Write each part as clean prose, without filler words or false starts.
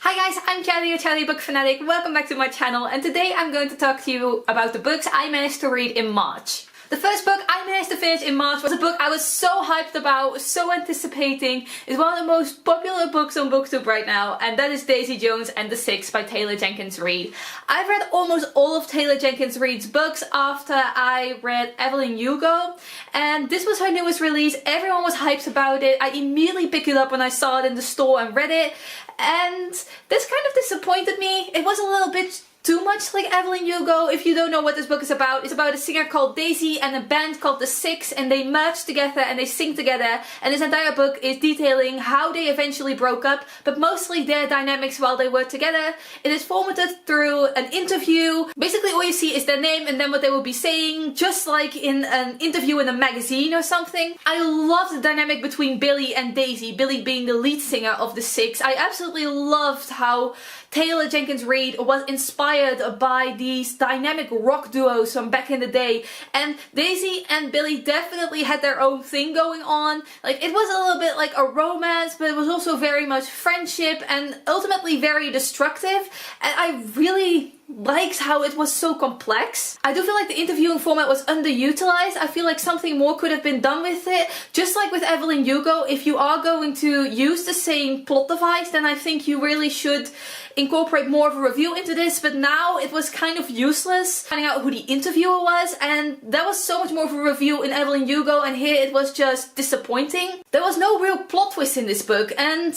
Hi guys, I'm Charlie, a Charlie book fanatic. Welcome back to my channel, and today I'm going to talk to you about the books I managed to read in March. The first book I managed to finish in March was a book I was so hyped about, so anticipating. It's one of the most popular books on BookTube right now, and that is Stacy Jones and the Six by Taylor Jenkins Reid. I've read almost all of Taylor Jenkins Reid's books after I read Evelyn Hugo, and this was her newest release. Everyone was hyped about it. I immediately picked it up when I saw it in the store and read it, and this kind of disappointed me. It was a little bit too much like Evelyn Hugo. If you don't know what this book is about, it's about a singer called Daisy and a band called The Six, and they merge together and they sing together, and this entire book is detailing how they eventually broke up, but mostly their dynamics while they were together. It is formatted through an interview. Basically all you see is their name and then what they will be saying, just like in an interview in a magazine or something. I love the dynamic between Billy and Daisy, Billy being the lead singer of The Six. I absolutely loved how Taylor Jenkins Reid was inspired by these dynamic rock duos from back in the day, and Daisy and Billy definitely had their own thing going on. Like, it was a little bit like a romance, but it was also very much friendship and ultimately very destructive, and I really liked how it was so complex. I do feel like the interviewing format was underutilized. I feel like something more could have been done with it. Just like with Evelyn Hugo, if you are going to use the same plot device, then I think you really should incorporate more of a review into this, but now it was kind of useless finding out who the interviewer was, and that was so much more of a review in Evelyn Hugo, and here it was just disappointing. There was no real plot twist in this book, and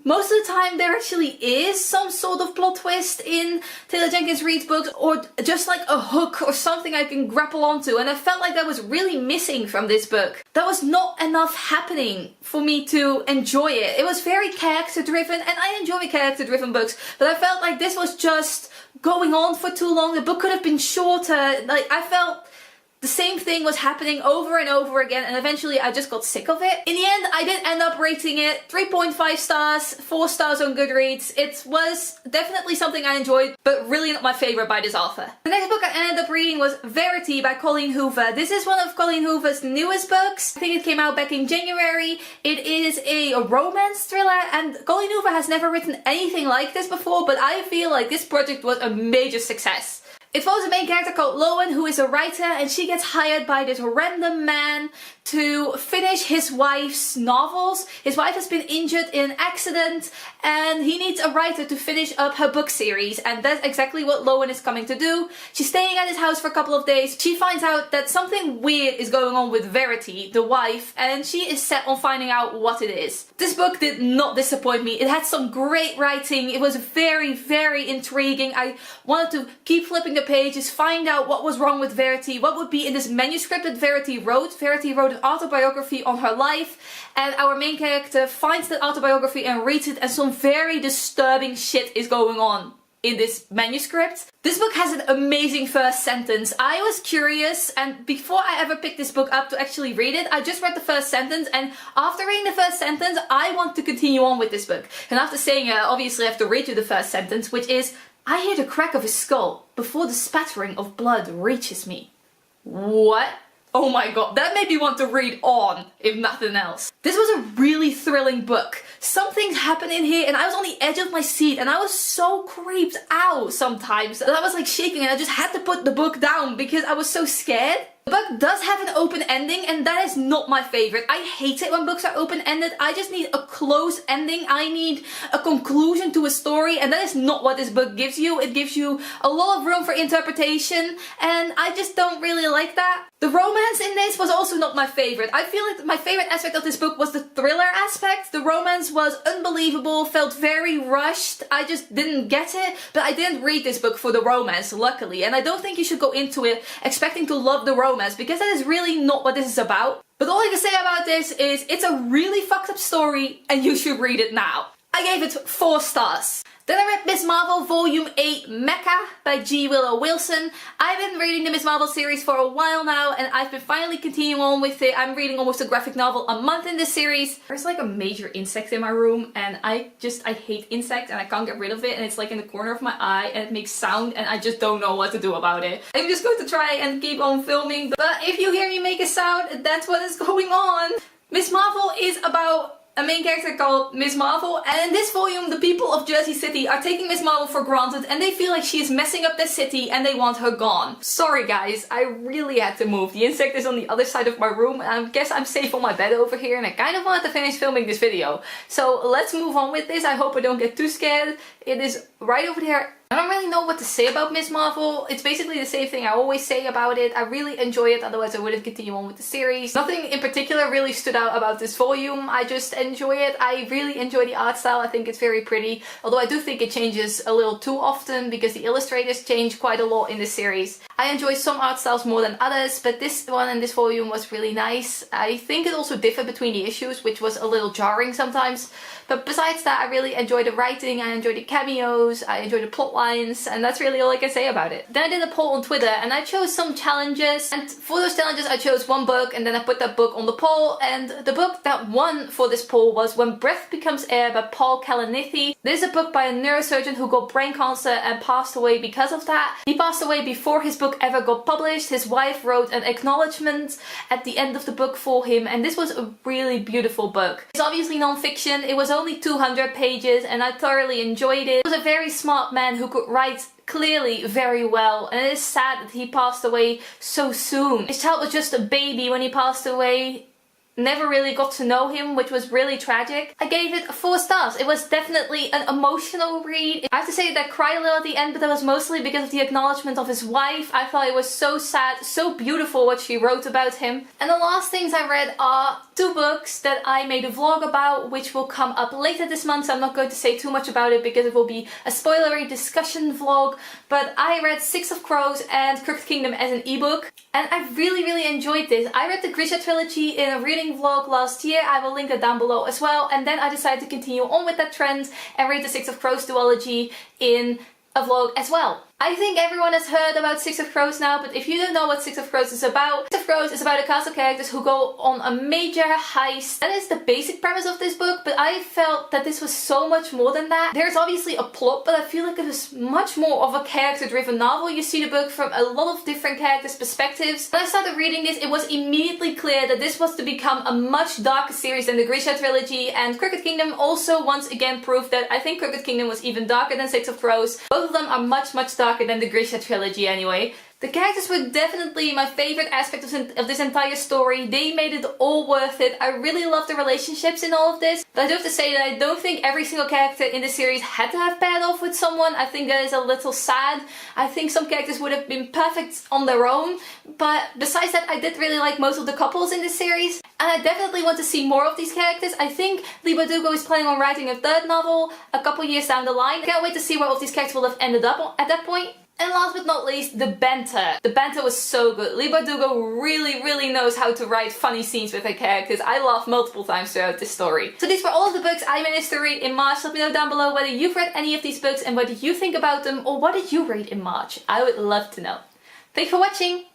most of the time there actually is some sort of plot twist in Taylor Jenkins Reid's books, or just like a hook or something I can grapple onto, and I felt like that was really missing from this book. There was not enough happening for me to enjoy it. It was very character driven, and I enjoy character driven books, but I felt like this was just going on for too long. The book could have been shorter. Like, I felt the same thing was happening over and over again, and eventually I just got sick of it. In the end, I did end up rating it 3.5 stars, 4 stars on Goodreads. It was definitely something I enjoyed, but really not my favorite by this author. The next book I ended up reading was Verity by Colleen Hoover. This is one of Colleen Hoover's newest books. I think it came out back in January. It is a romance thriller, and Colleen Hoover has never written anything like this before, but I feel like this project was a major success. It follows a main character called Lowen, who is a writer, and she gets hired by this random man to finish his wife's novels. His wife has been injured in an accident, and he needs a writer to finish up her book series, and that's exactly what Lowen is coming to do. She's staying at his house for a couple of days. She finds out that something weird is going on with Verity, the wife, and she is set on finding out what it is. This book did not disappoint me. It had some great writing. It was very, very intriguing. I wanted to keep flipping the pages, find out what was wrong with Verity, what would be in this manuscript that Verity wrote. Verity wrote an autobiography on her life, and our main character finds that autobiography and reads it, and some very disturbing shit is going on in this manuscript. This book has an amazing first sentence. I was curious, and before I ever picked this book up to actually read it, I just read the first sentence, and after reading the first sentence, I want to continue on with this book. And after saying it, obviously I have to read you the first sentence, which is, "I hear the crack of his skull before the spattering of blood reaches me." What? Oh my god, that made me want to read on, if nothing else. This was a really thrilling book. Something happened in here and I was on the edge of my seat, and I was so creeped out sometimes that I was like shaking, and I just had to put the book down because I was so scared. The book does have an open ending, and that is not my favorite. I hate it when books are open-ended. I just need a closed ending. I need a conclusion to a story, and that is not what this book gives you. It gives you a lot of room for interpretation, and I just don't really like that. The romance in this was also not my favorite. I feel like my favorite aspect of this book was the thriller aspect. The romance was unbelievable, felt very rushed. I just didn't get it, but I didn't read this book for the romance, luckily, and I don't think you should go into it expecting to love the romance, because that is really not what this is about. But all I can say about this is it's a really fucked up story, and you should read it now. I gave it 4 stars. Then I read Miss Marvel Volume 8 Mecca by Willow Wilson. I've been reading the Miss Marvel series for a while now, and I've been finally continuing on with it. I'm reading almost a graphic novel a month in this series. There's like a major insect in my room, and I hate insects, and I can't get rid of it, and it's like in the corner of my eye, and it makes sound, and I just don't know what to do about it. I'm just going to try and keep on filming, but if you hear me make a sound, that's what is going on. Miss Marvel is about a main character called Miss Marple, and in this volume the people of Jersey City are taking Miss Marple for granted and they feel like she is messing up their city and they want her gone. Sorry guys, I really had to move. The insect is on the other side of my room and I guess I'm safe on my bed over here and I kind of wanted to finish filming this video. So let's move on with this. I hope I don't get too scared. It is right over there. I don't really know what to say about Miss Marple. It's basically the same thing I always say about it. I really enjoy it, otherwise I wouldn't continue on with the series. Nothing in particular really stood out about this volume. I just enjoy it. I really enjoy the art style. I think it's very pretty. Although I do think it changes a little too often because the illustrators change quite a lot in this series. I enjoy some art styles more than others, but this one and this volume was really nice. I think it also differed between the issues, which was a little jarring sometimes. But besides that, I really enjoy the writing, I enjoy the cameos, I enjoy the plot lines, and that's really all I can say about it. Then I did a poll on Twitter and I chose some challenges, and for those challenges I chose one book and then I put that book on the poll, and the book that won for this poll was When Breath Becomes Air by Kalanithi. This is a book by a neurosurgeon who got brain cancer and passed away because of that. He passed away before his book ever got published. His wife wrote an acknowledgement at the end of the book for him, and this was a really beautiful book. It's obviously non-fiction. It was only 200 pages and I thoroughly enjoyed it. He was a very smart man who could write clearly very well, and it is sad that he passed away so soon. His child was just a baby when he passed away. Never really got to know him, which was really tragic. I gave it 4 stars. It was definitely an emotional read. I have to say that I cried a little at the end, but that was mostly because of the acknowledgement of his wife. I thought it was so sad, so beautiful what she wrote about him. And the last things I read are 2 books that I made a vlog about, which will come up later this month, so I'm not going to say too much about it because it will be a spoilery discussion vlog. But I read Six of Crows and Crooked Kingdom as an ebook, and I really enjoyed this. I read the Grisha trilogy in a reading vlog last year. I will link that down below as well, and then I decided to continue on with that trend and read the Six of Crows duology in a vlog as well. I think everyone has heard about Six of Crows now, but if you don't know what Six of Crows is about, Six of Crows is about a cast of characters who go on a major heist. That is the basic premise of this book, but I felt that this was so much more than that. There's obviously a plot, but I feel like it was much more of a character-driven novel. You see the book from a lot of different characters' perspectives. When I started reading this, it was immediately clear that this was to become a much darker series than the Grisha trilogy, and Crooked Kingdom also once again proved that. I think Crooked Kingdom was even darker than Six of Crows. Both of them are much darker than the Grisha trilogy anyway. The characters were definitely my favorite aspect of this entire story. They made it all worth it. I really love the relationships in all of this. But I do have to say that I don't think every single character in the series had to have paired off with someone. I think that is a little sad. I think some characters would have been perfect on their own. But besides that, I did really like most of the couples in this series. And I definitely want to see more of these characters. I think Leigh Bardugo is planning on writing a 3rd novel a couple years down the line. I can't wait to see where all of these characters will have ended up at that point. And last but not least, the banter. The banter was so good. Leigh Bardugo really knows how to write funny scenes with her characters. I laughed multiple times throughout this story. So these were all of the books I managed to read in March. Let me know down below whether you've read any of these books and what did you think about them, or what did you read in March? I would love to know. Thanks for watching!